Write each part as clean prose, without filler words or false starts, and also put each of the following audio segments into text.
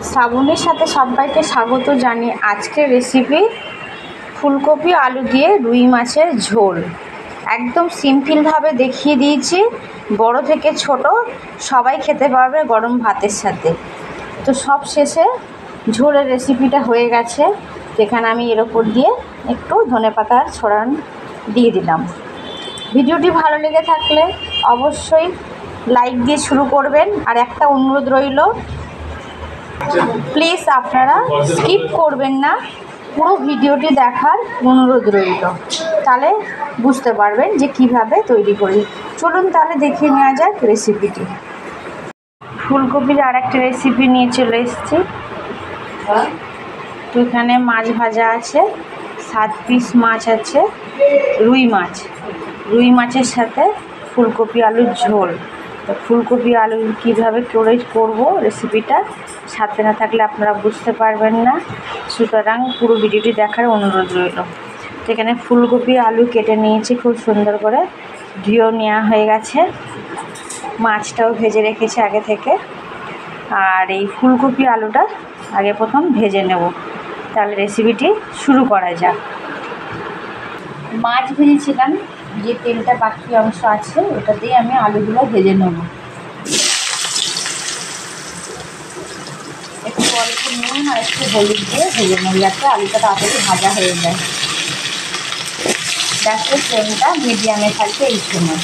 শ্রাবণীর সাথে সবাইকে স্বাগত জানিয়ে আজকের রেসিপি ফুলকপি আলু দিয়ে রুই মাছের ঝোল। একদম সিম্পলভাবে দেখিয়ে দিয়েছি, বড় থেকে ছোট সবাই খেতে পারবে গরম ভাতের সাথে। তো সব শেষে ঝোলের রেসিপিটা হয়ে গেছে, যেখানে আমি এর ওপর দিয়ে একটু ধনেপাতার ছড়ান দিয়ে দিলাম। ভিডিওটি ভালো লেগে থাকলে অবশ্যই লাইক দিয়ে শুরু করবেন। আর একটা অনুরোধ রইল, প্লিজ আপনারা স্কিপ করবেন না, পুরো ভিডিওটি দেখার অনুরোধ রইল, তাহলে বুঝতে পারবেন যে কিভাবে তৈরি করি। চলুন তাহলে দেখিয়ে নেওয়া যাক রেসিপিটি। ফুলকপির আর একটা রেসিপি নিয়ে চলে এসেছি। তো এখানে মাছ ভাজা আছে, 7 পিস মাছ আছে, রুই মাছের সাথে ফুলকপি আলুর ঝোল। তো ফুলকপি আলু কীভাবে করব রেসিপিটা সাথে না থাকলে আপনারা বুঝতে পারবেন না, সুতরাং পুরো ভিডিওটি দেখার অনুরোধ রইল। তো এখানে ফুলকপি আলু কেটে নিয়েছি, খুব সুন্দর করে ধুয়েও নেওয়া হয়ে গেছে, মাছটাও ভেজে রেখেছি আগে থেকে। আর এই ফুলকপি আলুটা আগে প্রথম ভেজে নেব, তাহলে রেসিপিটি শুরু করা যাক। মাছ ভেজেছিলাম, যে তেলটা বাকি অংশ আছে ওটা দিয়ে আমি আলুগুলো ভেজে নেব। একটু অল্প নুন আর একটু হলুদ দিয়ে ভেজে নেব, যাতে আলুটা তাড়াতাড়ি ভাজা হয়ে যায়। গ্যাসের ফ্লেমটা মিডিয়ামে থাকবে এই সময়।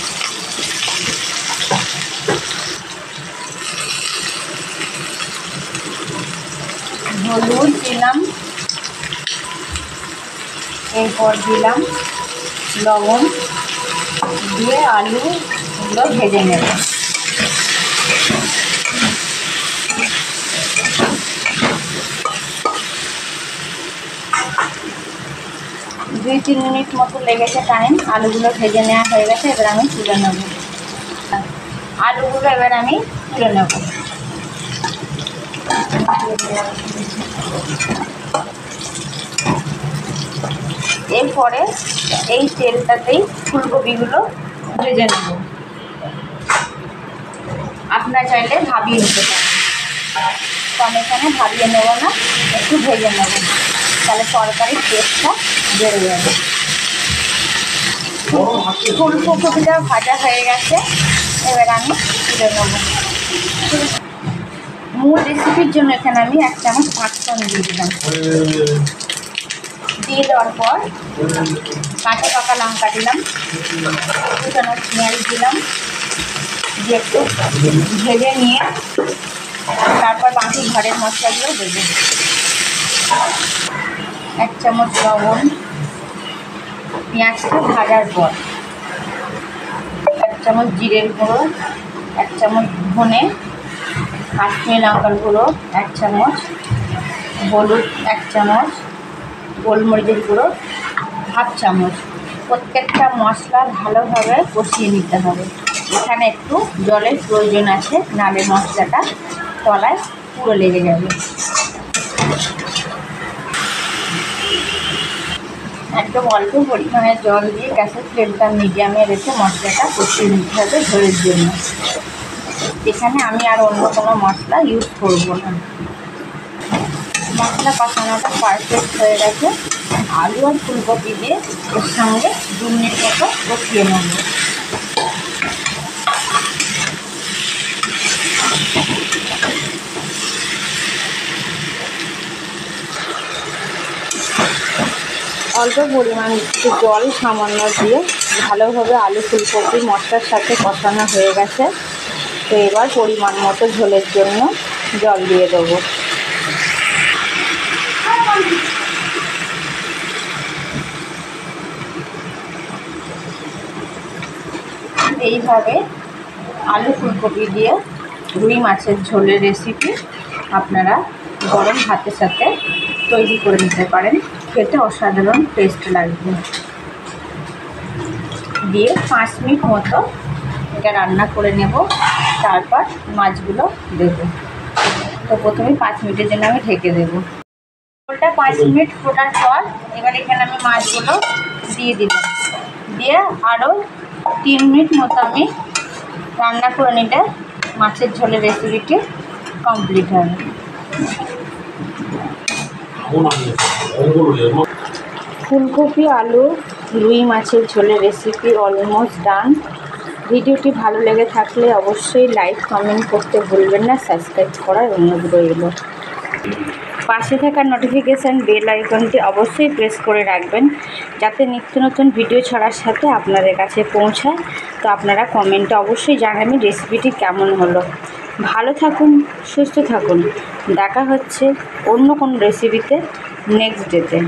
হলুদ দিলাম, এরপর দিলাম লবণ, দিয়ে আলুগুলো ভেজে নেব। 2-3 মিনিট মতো লেগেছে টাইম। আলুগুলো ভেজে নেওয়া হয়ে গেছে, এবার আমি তুলে নেব। আলুগুলো এবার আমি তুলে নেব। এরপরে এই তেলটাতেই ফুলকপিগুলো ভেজে নেব। আপনারা চাইলে ভাবিয়ে নিতে পারেন, তো আমি এখানে ভাবিয়ে নেব না, একটু ভেজে নেব, তাহলে তরকারির টেস্টটা বেড়ে যাবে। ফুলকপিটা ভাজা হয়ে গেছে, এবার আমি তুলে নেব। মূল রেসিপির জন্য এখানে আমি 1 চামচ পাঁচফোড়ন দিয়ে দিলাম। দিয়ে দেওয়ার পর কাঁচা পাকা লঙ্কা দিলাম, 2 চামচ পেঁয়াজ দিলাম, দিয়ে একটু ভেজে নিয়ে তারপর বাকি ঘরের মশলাগুলো দেবো। 1 চামচ লবণ, পেঁয়াজটা ভাজার পর 1 চামচ জিরের গুঁড়ো, 1 চামচ ধনে, কাশ্মীরি লঙ্কার গুঁড়ো 1 চামচ, হলুদ 1 চামচ, গোলমরিচের গুঁড়ো 1/2 চামচ। প্রত্যেকটা মশলা ভালোভাবে কষিয়ে নিতে হবে। এখানে একটু জলের প্রয়োজন আছে, নাহলে মশলাটা তলায় পুরো লেগে যাবে। একদম অল্প পরিমাণে জল দিয়ে গ্যাসের ফ্লেমটা মিডিয়ামে রেখে মশলাটা কষিয়ে নিতে হবে ঝোলের জন্য। এখানে আমি আর অন্য কোনো মশলা ইউজ করব না। মশলা কষানোটা পারফেক্ট হয়ে গেছে। আলু আর ফুলকপি দিয়ে এর সঙ্গে 2 মিনিট মতো কষিয়ে নেব। অল্প পরিমাণ একটু জল সামান্য দিয়ে ভালোভাবে আলু ফুলকপি মশলার সাথে কষানো হয়ে গেছে। তো এবার পরিমাণ মতো ঝোলের জন্য জল দিয়ে দেবো। এইভাবে আলু ফুলকপি দিয়ে রুই মাছের ঝোলের রেসিপি আপনারা গরম ভাতের সাথে তৈরি করে নিতে পারেন, খেতে অসাধারণ টেস্ট লাগবে। দিয়ে 5 মিনিট মতো এটা রান্না করে নেব, তারপর মাছগুলো দেব। তো প্রথমে 5 মিনিটের জন্য আমি ঢেকে দেবো। ওটা 5 মিনিট ফোটার পর এবার এখানে আমি মাছগুলো দিয়ে দিলাম, দিয়ে আরও 3 মিনিট মতো আমি রান্না করে নিলে মাছের ঝোলের রেসিপিটি কমপ্লিট হবে। ফুলকপি আলু রুই মাছের ঝোলের রেসিপি অলমোস্ট ডান। ভিডিওটি ভালো লেগে থাকলে অবশ্যই লাইক কমেন্ট করতে ভুলবেন না, সাবস্ক্রাইব করার অনুরোধ রইল। পাশে থাকা নোটিফিকেশান বেল আইকনটি অবশ্যই প্রেস করে রাখবেন, যাতে নিত্য নতুন ভিডিও ছাড়ার সাথে আপনাদের কাছে পৌঁছায়। তো আপনারা কমেন্টে অবশ্যই জানাবেন রেসিপিটি কেমন হলো। ভালো থাকুন, সুস্থ থাকুন। দেখা হচ্ছে অন্য কোনো রেসিপিতে নেক্সট ডেতে।